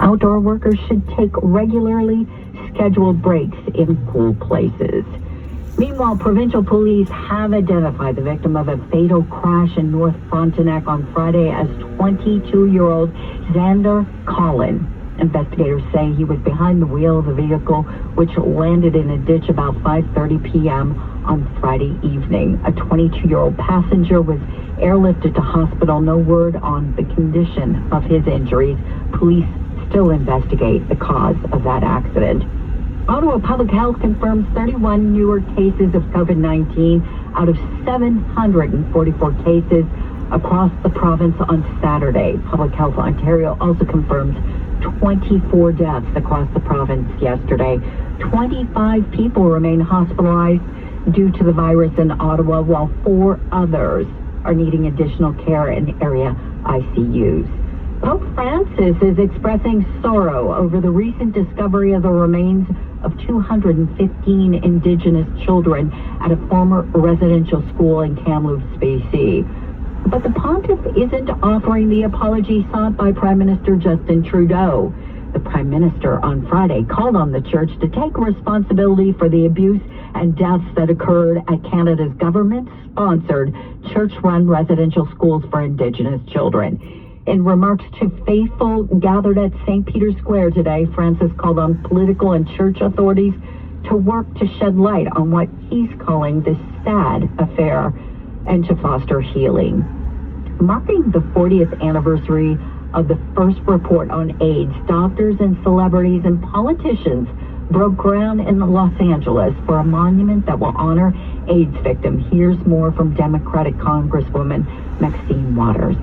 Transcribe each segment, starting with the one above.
Outdoor workers should take regularly scheduled breaks in cool places. Meanwhile, provincial police have identified the victim of a fatal crash in North Frontenac on Friday as 22-year-old Xander Collin. Investigators say he was behind the wheel of the vehicle, which landed in a ditch about 5:30 p.m. on Friday evening. A 22-year-old passenger was airlifted to hospital. No word on the condition of his injuries. Police still investigate the cause of that accident. Ottawa Public Health confirms 31 newer cases of COVID-19 out of 744 cases across the province on Saturday. Public Health Ontario also confirmed 24 deaths across the province yesterday. 25 people remain hospitalized due to the virus in Ottawa, while 4 others are needing additional care in area ICUs. Pope Francis is expressing sorrow over the recent discovery of the remains of 215 Indigenous children at a former residential school in Kamloops, BC. But the pontiff isn't offering the apology sought by Prime Minister Justin Trudeau. The Prime Minister on Friday called on the church to take responsibility for the abuse and deaths that occurred at Canada's government-sponsored church-run residential schools for Indigenous children. In remarks to faithful gathered at St. Peter's Square today, Francis called on political and church authorities to work to shed light on what he's calling this sad affair and to foster healing. Marking the 40th anniversary of the first report on AIDS, doctors and celebrities and politicians broke ground in Los Angeles for a monument that will honor AIDS victims. Here's more from Democratic Congresswoman Maxine Waters.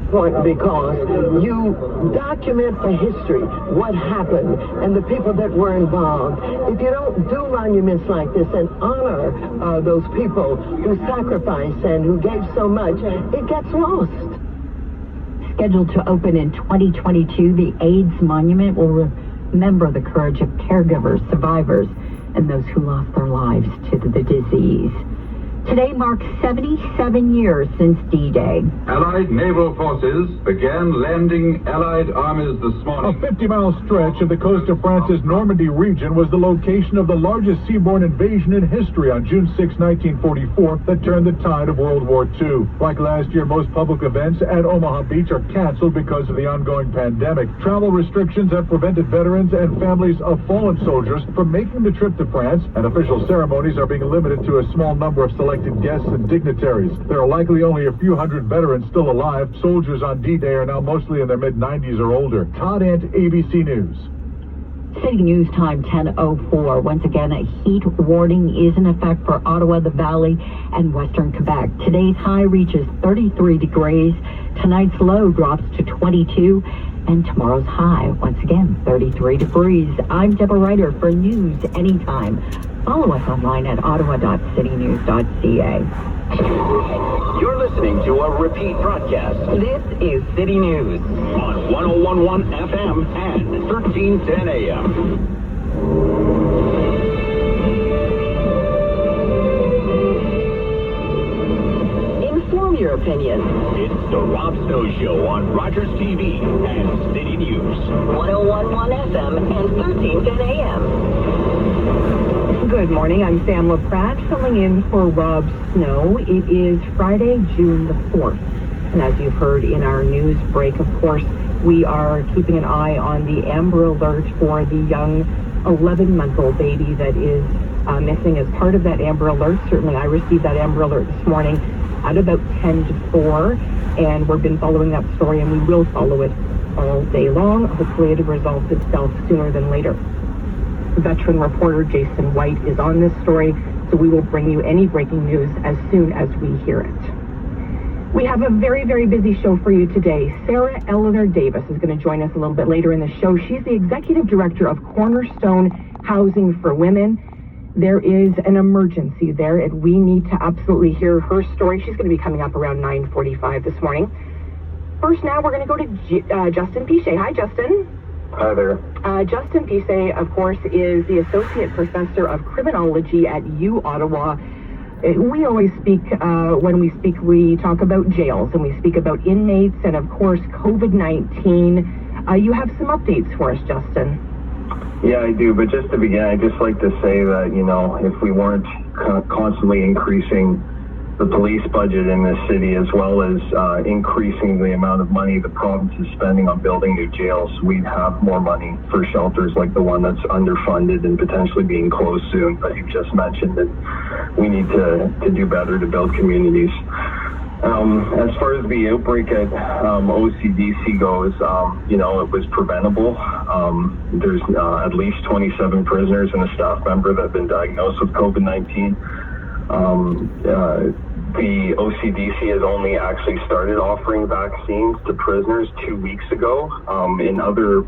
Because you document for history what happened and the people that were involved. If you don't do monuments like this and honor those people who sacrificed and who gave so much, it gets lost. Scheduled to open in 2022, the AIDS Monument will remember the courage of caregivers, survivors, and those who lost their lives to the disease. Today marks 77 years since D-Day. Allied naval forces began landing Allied armies this morning. A 50-mile stretch of the coast of France's Normandy region was the location of the largest seaborne invasion in history on June 6, 1944, that turned the tide of World War II. Like last year, most public events at Omaha Beach are canceled because of the ongoing pandemic. Travel restrictions have prevented veterans and families of fallen soldiers from making the trip to France, and official ceremonies are being limited to a small number of selected guests and dignitaries. There are likely only a few hundred veterans still alive. Soldiers on D-Day are now mostly in their mid-90s or older. Todd Ant, ABC News. City News Time 10:04. Once again, a heat warning is in effect for Ottawa, the Valley, and Western Quebec. Today's high reaches 33 degrees. Tonight's low drops to 22. And tomorrow's high, once again, 33 degrees. I'm Deborah Ryder for News Anytime. Follow us online at ottawa.citynews.ca. You're listening to a repeat broadcast. This is City News On 1011 FM and 1310 AM. Inform your opinion. It's the Rob Snow Show on Rogers TV and City News. 1011 FM and 1310 AM. Good morning. I'm Sam LaPratt, filling in for Rob Snow. It is Friday, June the 4th. And as you've heard in our news break, of course, we are keeping an eye on the Amber Alert for the young 11-month-old baby that is missing as part of that Amber Alert. Certainly, I received that Amber Alert this morning at about 10 to 4, and we've been following that story, and we will follow it all day long. Hopefully, it resolves itself sooner than later. Veteran reporter Jason White is on this story, so we will bring you any breaking news as soon as we hear it. We have a very, very busy show for you today. Sarah Eleanor Davis is going to join us a little bit later in the show. She's the executive director of Cornerstone Housing for Women. There is an emergency there, and we need to absolutely hear her story. She's going to be coming up around 9:45 this morning. First, now we're going to go to Justin Piche. Hi, Justin. Hi there. Justin Piche, of course, is the Associate Professor of Criminology at U Ottawa. We always speak, when we speak, we talk about jails and we speak about inmates and, of course, COVID-19. You have some updates for us, Justin. Yeah, I do. But just to begin, I'd just like to say that, if we weren't constantly increasing the police budget in this city, as well as increasing the amount of money the province is spending on building new jails, we'd have more money for shelters like the one that's underfunded and potentially being closed soon. But you've just mentioned that we need to do better to build communities. As far as the outbreak at OCDC goes, it was preventable. There's at least 27 prisoners and a staff member that have been diagnosed with COVID-19. The OCDC has only actually started offering vaccines to prisoners 2 weeks ago. In other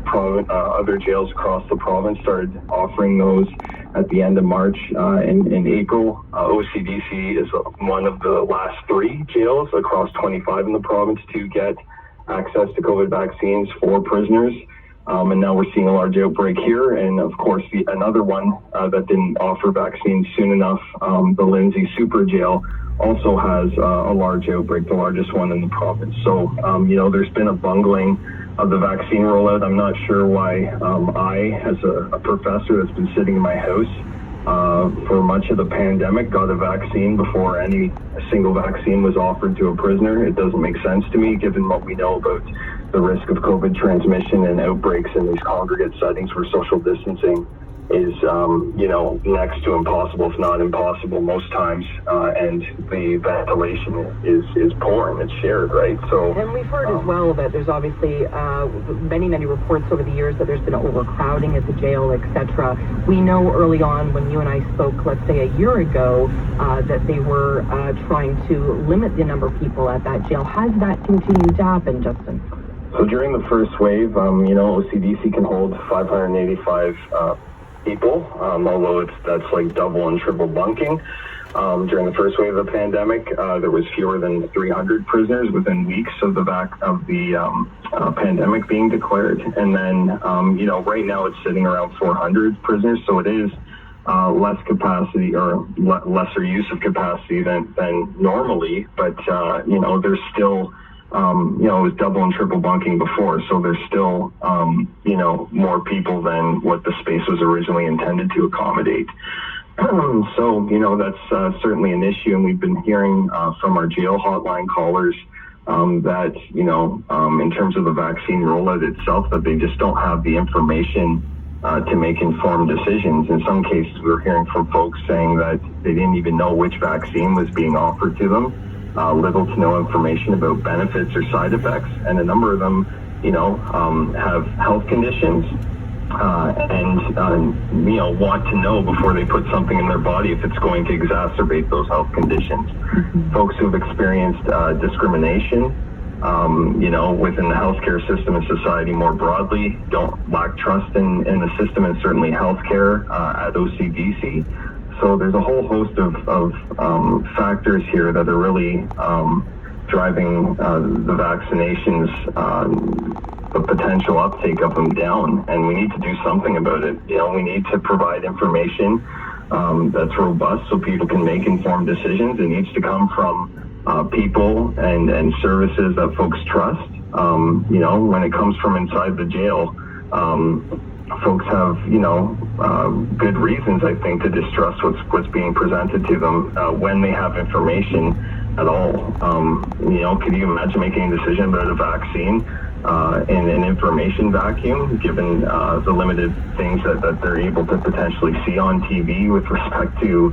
jails across the province started offering those at the end of March and in April. OCDC is one of the last 3 jails across 25 in the province to get access to COVID vaccines for prisoners. And now we're seeing a large outbreak here. And of course, another one that didn't offer vaccines soon enough, the Lindsay Super Jail, also has a large outbreak, the largest one in the province. So, there's been a bungling of the vaccine rollout. I'm not sure why I, as a professor that's been sitting in my house for much of the pandemic, got a vaccine before any single vaccine was offered to a prisoner. It doesn't make sense to me, given what we know about the risk of COVID transmission and outbreaks in these congregate settings where social distancing is, next to impossible, if not impossible, most times, and the ventilation is poor and it's shared, right? So, and we've heard as well that there's obviously many reports over the years that there's been overcrowding at the jail, etc. We know early on when you and I spoke, let's say a year ago, that they were trying to limit the number of people at that jail. Has that continued to happen, Justin? So during the first wave, OCDC can hold 585 people, although that's like double and triple bunking. During the first wave of the pandemic, there was fewer than 300 prisoners within weeks of the pandemic being declared. And then, right now it's sitting around 400 prisoners. So it is less capacity or lesser use of capacity than normally. But, there's still, it was double and triple bunking before, so there's still, more people than what the space was originally intended to accommodate. So, that's certainly an issue, and we've been hearing from our jail hotline callers that, in terms of the vaccine rollout itself, that they just don't have the information to make informed decisions. In some cases, we were hearing from folks saying that they didn't even know which vaccine was being offered to them. Little to no information about benefits or side effects, and a number of them, have health conditions and want to know before they put something in their body if it's going to exacerbate those health conditions. Mm-hmm. Folks who have experienced discrimination, within the healthcare system and society more broadly, don't lack trust in the system and certainly healthcare at OCDC. So there's a whole host of factors here that are really driving the vaccinations, the potential uptake of them down, and we need to do something about it. We need to provide information that's robust so people can make informed decisions. It needs to come from people and services that folks trust. When it comes from inside the jail, folks have, good reasons, I think, to distrust what's being presented to them when they have information at all. Could you imagine making a decision about a vaccine in an information vacuum, given the limited things that they're able to potentially see on TV with respect to,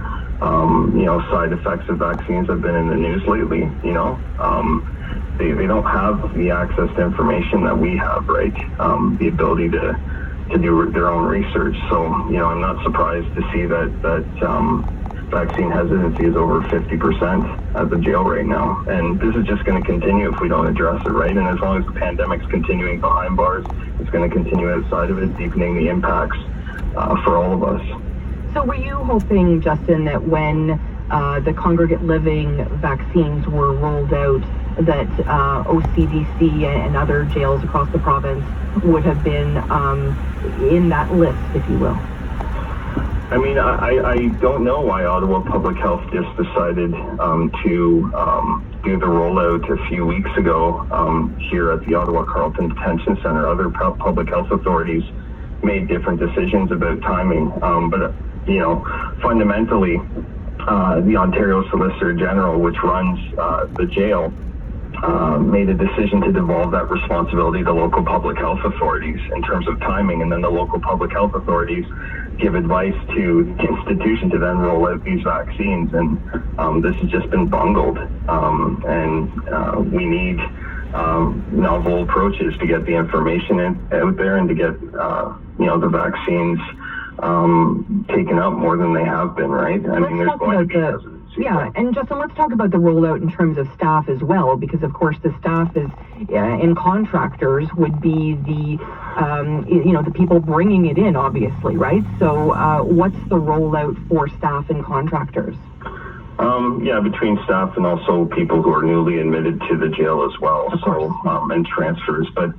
side effects of vaccines that have been in the news lately? They don't have the access to information that we have, right? The ability to do their own research. So, I'm not surprised to see that vaccine hesitancy is over 50% at the jail right now. And this is just going to continue if we don't address it, right? And as long as the pandemic's continuing behind bars, it's going to continue outside of it, deepening the impacts for all of us. So were you hoping, Justin, that when the congregate living vaccines were rolled out, that OCDC and other jails across the province would have been in that list, if you will? I mean, I don't know why Ottawa Public Health just decided to do the rollout a few weeks ago here at the Ottawa Carleton Detention Centre. Other public health authorities made different decisions about timing, but you know, fundamentally, the Ontario Solicitor General, which runs the jail, made a decision to devolve that responsibility to local public health authorities in terms of timing, and then the local public health authorities give advice to the institution to then roll out these vaccines, and this has just been bungled, and we need novel approaches to get the information out there and to get the vaccines taken up more than they have been, right? I mean, there's going to be hesitancy. Yeah, and Justin, let's talk about the rollout in terms of staff as well, because of course the staff is and contractors would be the the people bringing it in, obviously, right? So what's the rollout for staff and contractors? Between staff and also people who are newly admitted to the jail as well, and transfers. But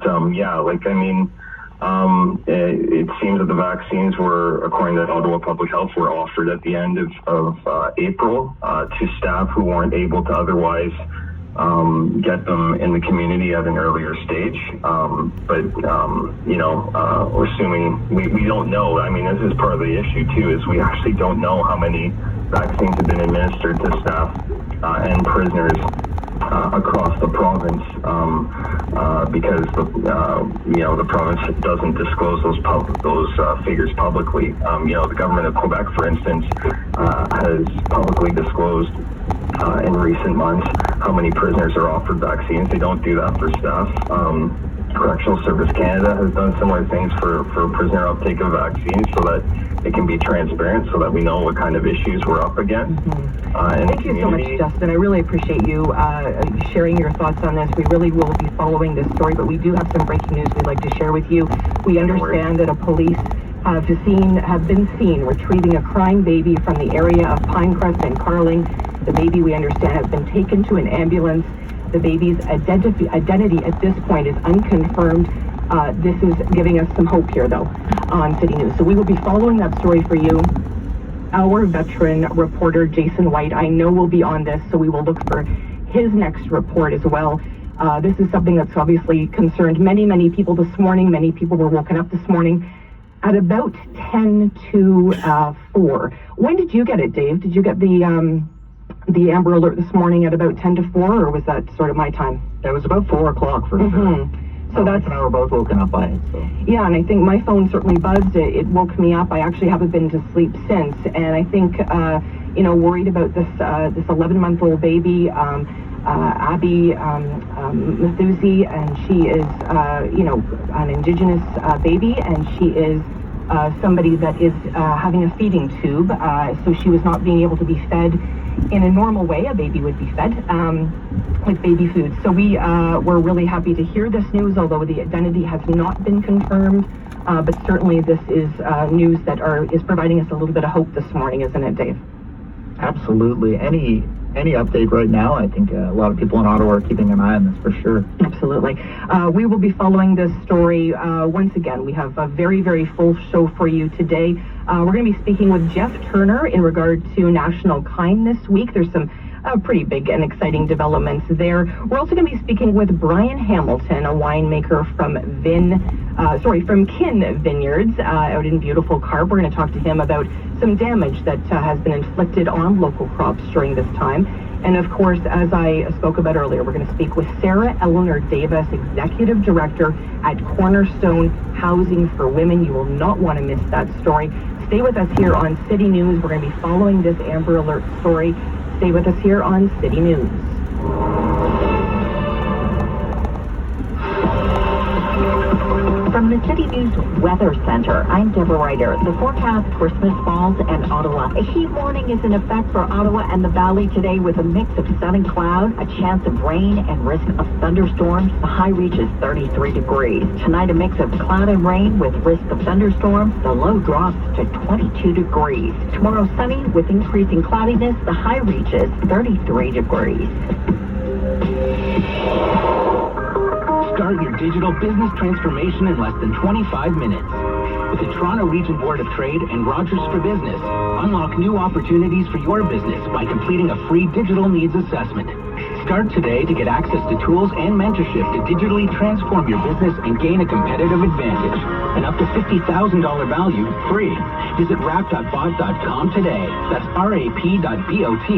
it seems that the vaccines were, according to Ottawa Public Health, were offered at the end of April to staff who weren't able to otherwise get them in the community at an earlier stage. We're assuming, we don't know. I mean, this is part of the issue too, is we actually don't know how many vaccines have been administered to staff and prisoners across the province, because the province doesn't disclose those figures publicly. The government of Quebec, for instance, has publicly disclosed in recent months how many prisoners are offered vaccines. They don't do that for staff. Correctional Service Canada has done similar things for prisoner uptake of vaccines, so that it can be transparent, so that we know what kind of issues we're up against. Thank you so much, Justin. I really appreciate you sharing your thoughts on this. We really will be following this story, but we do have some breaking news we'd like to share with you. We understand that police have been seen retrieving a crying baby from the area of Pinecrest and Carling. The baby, we understand, has been taken to an ambulance. The baby's identity at this point is unconfirmed. This is giving us some hope here, though, on City News. So we will be following that story for you. Our veteran reporter, Jason White, I know will be on this, so we will look for his next report as well. This is something that's obviously concerned many, many people this morning. Many people were woken up this morning at about 10 to 4. When did you get it, Dave? Did you get the Amber Alert this morning at about 10 to 4, or was that sort of my time? It was about 4 o'clock for sure. So that's, and I were both woken up by it. So. Yeah, and I think my phone certainly buzzed. It woke me up. I actually haven't been to sleep since, and I think worried about this 11-month-old baby, Abby Mathusi, and she is an Indigenous baby, and she is somebody that is having a feeding tube, so she was not being able to be fed in a normal way a baby would be fed with baby food. So we're really happy to hear this news, although the identity has not been confirmed, but certainly this is news that is providing us a little bit of hope this morning, isn't it, Dave? Absolutely. Any update right now, I think a lot of people in Ottawa are keeping an eye on this for sure. Absolutely. We will be following this story. Once again, we have a very, very full show for you today. We're going to be speaking with Jeff Turner in regard to National Kindness Week. There's some pretty big and exciting developments there. We're also going to be speaking with Brian Hamilton, a winemaker from Kin Vineyards out in beautiful Carb. We're going to talk to him about some damage that has been inflicted on local crops during this time. And of course, as I spoke about earlier, we're going to speak with Sarah Eleanor Davis, Executive Director at Cornerstone Housing for Women. You will not want to miss that story. Stay with us here on City News. We're going to be following this Amber Alert story. Stay with us here on City News. From the City News Weather Center, I'm Deborah Ryder. The forecast for Smith Falls and Ottawa. A heat warning is in effect for Ottawa and the Valley today with a mix of sun and cloud, a chance of rain and risk of thunderstorms. The high reaches 33 degrees. Tonight, a mix of cloud and rain with risk of thunderstorms. The low drops to 22 degrees. Tomorrow, sunny with increasing cloudiness. The high reaches 33 degrees. Start your digital business transformation in less than 25 minutes. With the Toronto Region Board of Trade and Rogers for Business, unlock new opportunities for your business by completing a free digital needs assessment. Start today to get access to tools and mentorship to digitally transform your business and gain a competitive advantage. And up to $50,000 value free. Visit rap.bot.com today. That's rap.bot.com.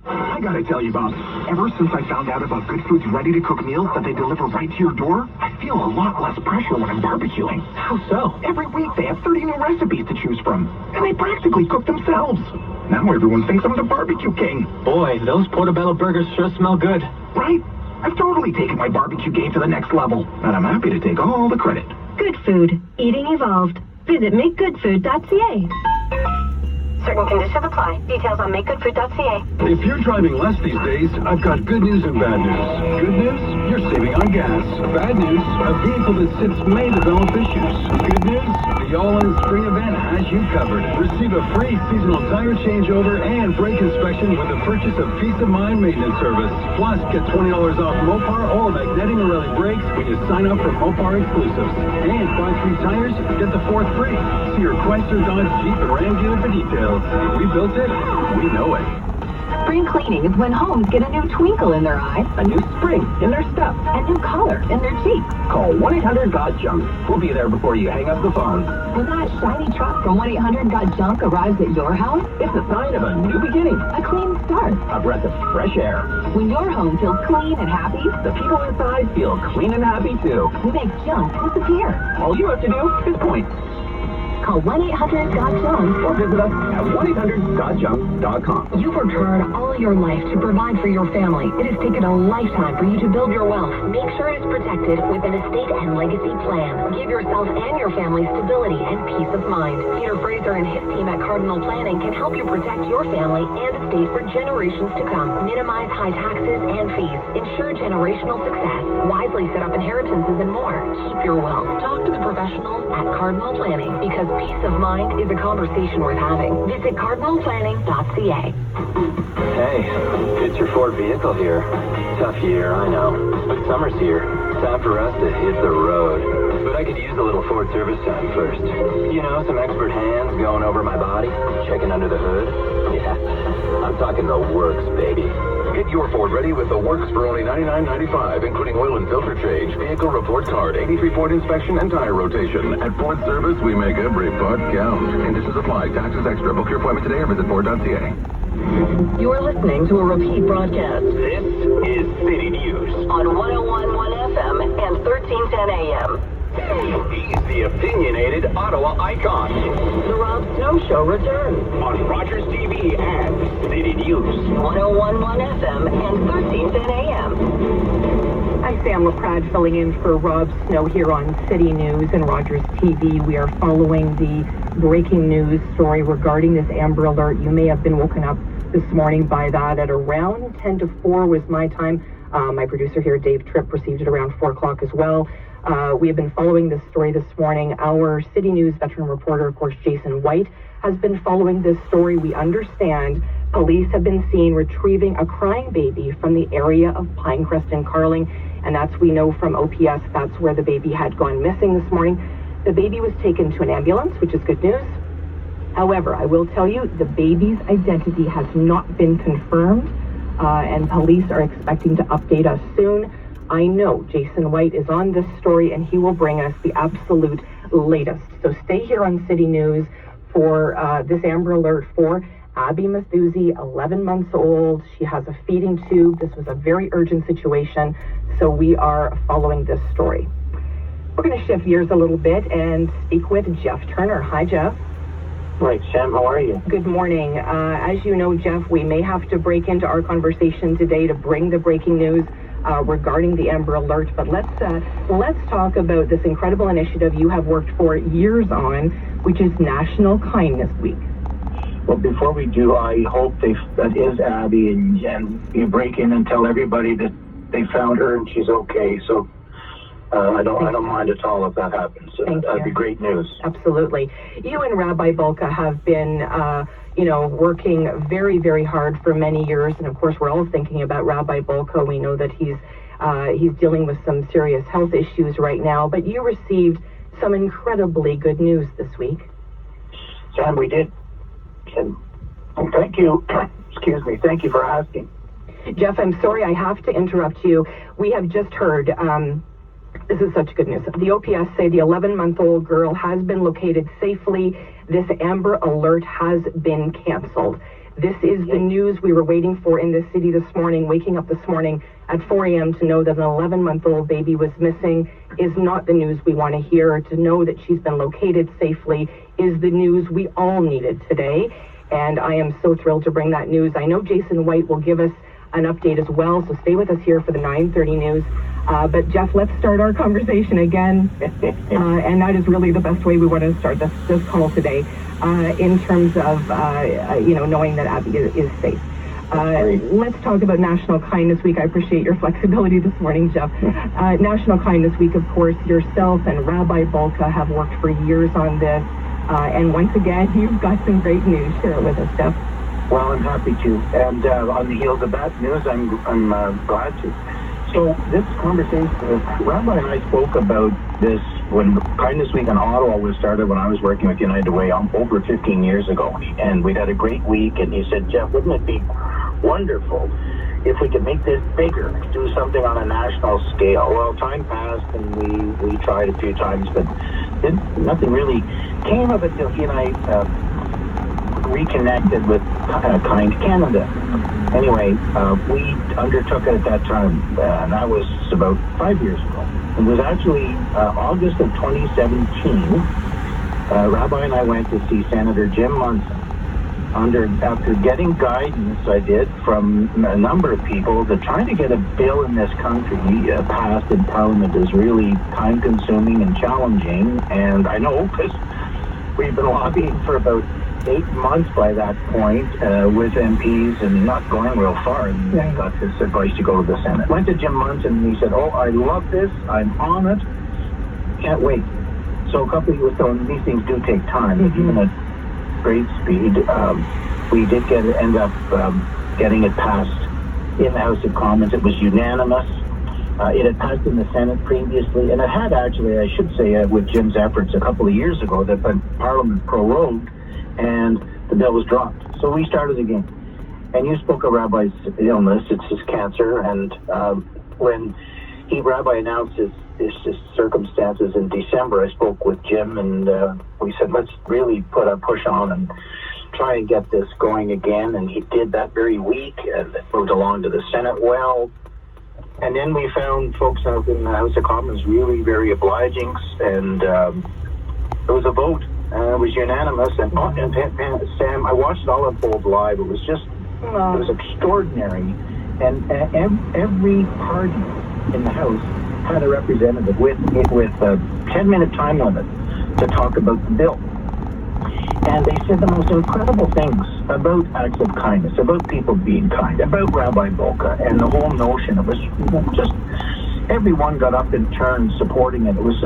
I gotta tell you, boss, ever since I found out about Good Food's ready-to-cook meals that they deliver right to your door, I feel a lot less pressure when I'm barbecuing. How so? Every week they have 30 new recipes to choose from, and they practically cook themselves. Now everyone thinks I'm the barbecue king. Boy, those portobello burgers sure smell good. Right? I've totally taken my barbecue game to the next level, and I'm happy to take all the credit. Good Food. Eating evolved. Visit makegoodfood.ca. Certain conditions apply. Details on makegoodfood.ca. If you're driving less these days, I've got good news and bad news. Good news, you're saving on gas. Bad news, a vehicle that sits may develop issues. Good news, the all-in spring event has you covered. Receive a free seasonal tire changeover and brake inspection with the purchase of Peace of Mind maintenance service. Plus, get $20 off Mopar or Magnetic Morelli brakes when you sign up for Mopar exclusives. And buy 3 tires, get the 4th free. See your Chrysler, Dodge, Jeep, and Ram dealer for details. If we built it, we know it. Spring cleaning is when homes get a new twinkle in their eye, A new spring in their step. a new color in their Jeep. Call 1-800-GOT-JUNK. We'll be there before you hang up the phone. When that shiny truck from 1-800-GOT-JUNK arrives at your house, It's a sign of a new beginning. a clean start. A breath of fresh air. When your home feels clean and happy, The people inside feel clean and happy too. we make junk disappear. All you have to do is point. Call 1-800-GOT-JUNK. Or visit us at 1-800-GOT-JUNK.com. You've worked hard all your life to provide for your family. It has taken a lifetime for you to build your wealth. Make sure it is protected with an estate and legacy plan. Give yourself and your family stability and peace of mind. Peter Fraser and his team at Cardinal Planning can help you protect your family and estate for generations to come. Minimize high taxes and fees. Ensure generational success. Wisely set up inheritances and more. Keep your wealth. Talk to the professionals at Cardinal Planning because peace of mind is a conversation worth having. Visit cardinalplanning.ca. Hey, it's your Ford vehicle here. Tough year, I know. But summer's here. Time for us to hit the road. But I could use a little Ford service time first. You know, some expert hands going over my body, checking under the hood. Yeah, I'm talking the works, baby. Get your Ford ready with the works for only $99.95, including oil and filter change, vehicle report card, 83-point inspection, and tire rotation. At Ford Service, we make every part count. Conditions apply. Taxes extra. Book your appointment today or visit Ford.ca. You're listening to a repeat broadcast This is City News. on 101.1 FM and 1310 AM. He's the opinionated Ottawa icon. The Rob Snow Show returns On Rogers TV and City News. 101.1 FM and 1310 AM. I'm Sam LaPrade filling in for Rob Snow here on City News and Rogers TV. We are following the breaking news story regarding this Amber Alert. You may have been woken up this morning by that at around 10 to 4 was my time. My producer here, Dave Tripp, received it around 4 o'clock as well. We have been following this story this morning. Our City News veteran reporter, of course, Jason White, has been following this story. We understand police have been seen retrieving a crying baby from the area of Pinecrest and Carling, and that's, we know from OPS, that's where the baby had gone missing this morning. The baby was taken to an ambulance, which is good news. However, I will tell you, the baby's identity has not been confirmed, and police are expecting to update us soon. I know Jason White is on this story, and he will bring us the absolute latest. So stay here on City News for this Amber Alert for Abby Mathusi, 11 months old. She has a feeding tube. This was a very urgent situation, so we are following this story. We're going to shift gears a little bit and speak with Jeff Turner. Hi, Jeff. Right, Sam, how are you? Good morning. As you know, Jeff, we may have to break into our conversation today to bring the breaking news regarding the Amber Alert, but let's talk about this incredible initiative you have worked for years on, which is National Kindness Week. Well, before we do, I hope that is Abby, and you break in and tell everybody that they found her and she's okay. So I don't mind at all if that happens. That'd be great news. Absolutely. You and Rabbi Bulka have been working very, very hard for many years. And of course, we're all thinking about Rabbi Bulka. We know that he's He's dealing with some serious health issues right now, but you received some incredibly good news this week. Sam, we did. And thank you. Excuse me. Thank you for asking. Jeff, I'm sorry I have to interrupt you. We have just heard, this is such good news. The OPS say the 11-month-old girl has been located safely. This Amber Alert has been canceled. This is the news we were waiting for in the city this morning, waking up this morning at 4 a.m. to know that an 11-month-old baby was missing is not the news we want to hear. To know that she's been located safely is the news we all needed today. And I am so thrilled to bring that news. I know Jason White will give us an update as well, so stay with us here for the 9:30 news. But Jeff, let's start our conversation again, and that is really the best way we want to start this call today, in terms of knowing that Abby is safe. Let's talk about National Kindness Week. I appreciate your flexibility this morning, Jeff. National Kindness Week, of course, yourself and Rabbi Bolka have worked for years on this, and once again, you've got some great news. Share it with us, Jeff. Well, I'm happy to, and on the heels of that news, I'm glad to. So this conversation, Rabbi and I spoke about this when Kindness Week in Ottawa was started when I was working with United Way over 15 years ago, and we'd had a great week, and he said, Jeff, wouldn't it be wonderful if we could make this bigger, do something on a national scale? Well, time passed, and we tried a few times, but nothing really came of it till he and I reconnected with Kind Canada. Anyway, we undertook it at that time, and that was about 5 years ago. It was actually August of 2017. Rabbi and I went to see Senator Jim Munson. After getting guidance, I did, from a number of people, that trying to get a bill in this country passed in Parliament is really time-consuming and challenging. And I know, because we've been lobbying for about 8 months by that point with MPs and not going real far, and got this advice to go to the Senate. Went to Jim Munson, and he said, I love this, I'm on it, can't wait. So a couple of years ago, and these things do take time, but even at great speed, we did end up getting it passed in the House of Commons. It was unanimous. It had passed in the Senate previously, and it had actually, I should say, with Jim's efforts a couple of years ago, that Parliament prorogued, and the bill was dropped. So we started again. And you spoke of Rabbi's illness, it's his cancer, and when Rabbi announced his circumstances in December, I spoke with Jim, and we said, let's really put a push on and try and get this going again, and he did that very week, and it moved along to the Senate well. And then we found folks out in the House of Commons really very obliging, and there was a vote. It was unanimous, and Sam, I watched it all unfold live. It was just, it was extraordinary, and every party in the House had a representative with a 10-minute time limit to talk about the bill. And they said the most incredible things about acts of kindness, about people being kind, about Rabbi Bolka, and the whole notion. It was just, everyone got up in turn supporting it. It was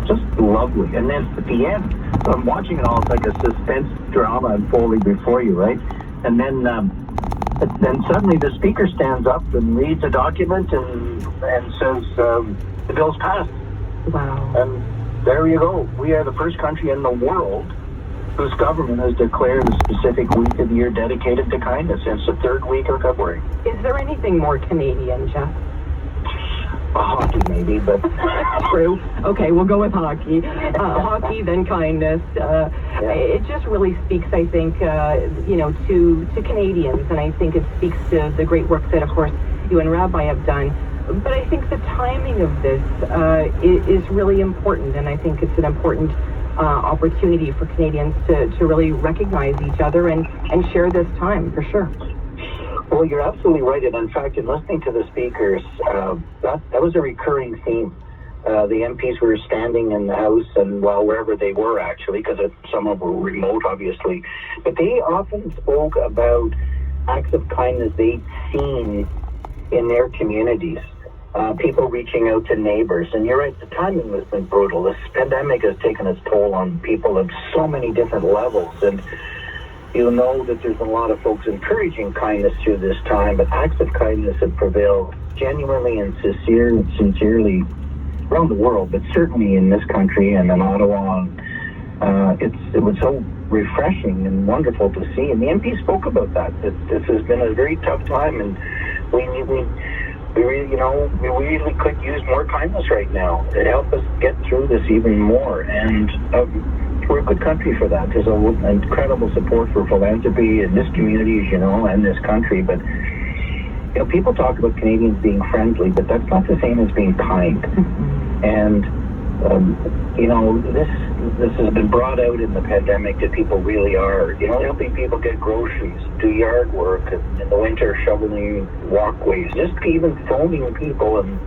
just lovely. And then at the end, so I'm watching it all, it's like a suspense drama unfolding before you, right? And then suddenly the speaker stands up and reads a document and says the bill's passed. Wow. And there you go. We are the first country in the world whose government has declared a specific week of the year dedicated to kindness. It's the third week of February. Is there anything more Canadian, Jeff? Hockey, maybe, but... True. Okay, we'll go with hockey. Hockey, then kindness. It just really speaks, I think, to Canadians, and I think it speaks to the great work that, of course, you and Rabbi have done. But I think the timing of this is really important, and I think it's an important opportunity for Canadians to really recognize each other and share this time, for sure. Well, you're absolutely right, and in fact, in listening to the speakers, that was a recurring theme. The MPs were standing in the House, and wherever they were, actually, because some of them were remote, obviously, but they often spoke about acts of kindness they'd seen in their communities. People reaching out to neighbors. And you're right, the timing has been brutal. This pandemic has taken its toll on people at so many different levels. And you know that there's been a lot of folks encouraging kindness through this time, but acts of kindness have prevailed genuinely and sincerely around the world, but certainly in this country and in Ottawa. It was so refreshing and wonderful to see. And the MP spoke about that this has been a very tough time, and we really, we really could use more kindness right now to help us get through this even more. And we're a good country for that. There's an incredible support for philanthropy in this community, as you know, and this country. But people talk about Canadians being friendly, but that's not the same as being kind. And this has been brought out in the pandemic that people really are, helping people get groceries, do yard work, and in the winter shoveling walkways, just even phoning people and